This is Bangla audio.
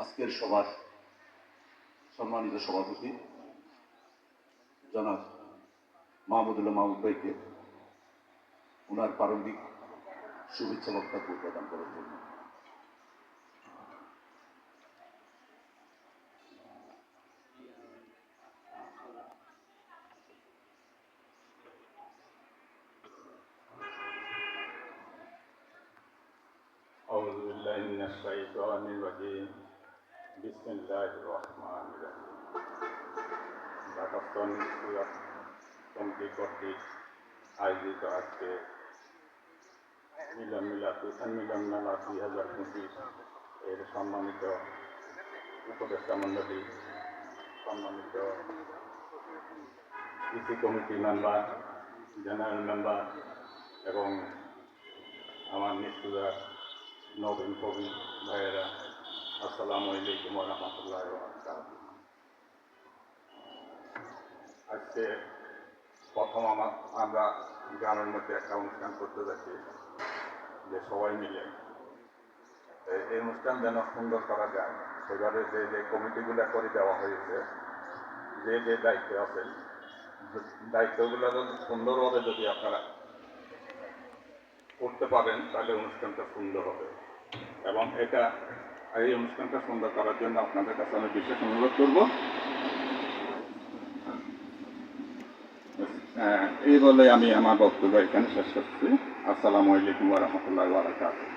আজকের সভার সম্মানিত সভাপতি জনাব মাহমুদুল্লাহ মাহমুদ ভাইকে ওনার প্রারম্ভিক শুভেচ্ছা বক্তব্য প্রদান করার জন্য। أعوذ بالله من الشيطان الرجيم بسم الله الرحمن الرحيم ঢাকাস্থ স্কুল কমিটি কর্তৃক আয়োজিত আজকে মিলন মেলা 2025 এর সম্মানিত উপদেষ্টা মণ্ডলী, সম্মানিত EC committee member, general member এবং আমার নিষ্ঠুরা নবীন কবি ভাইয়েরা, আসসালামু আলাইকুম ওয়া রাহমাতুল্লাহি ওয়া বারাকাতুহু। আজকে প্রথম আমরা গ্রামের মধ্যে একটা অনুষ্ঠান করতে যাচ্ছি, যে সবাই মিলে এই অনুষ্ঠান যেন সুন্দর করা যায় সেভাবে যে কমিটিগুলো করে দেওয়া হয়েছে, যে দায়িত্বে আছেন, দায়িত্বগুলো যদি সুন্দরভাবে যদি আপনারা করতে পারেন তাহলে অনুষ্ঠানটা সুন্দর হবে। এবং এই অনুষ্ঠানটা সুন্দর করার জন্য আপনাদের কাছে আমি বিশেষ অনুরোধ করব। এই বলে আমি আমার বক্তব্য এখানে শেষ করছি। আসসালামু আলাইকুম ওয়া রাহমাতুল্লাহি ওয়া বারাকাতুহু।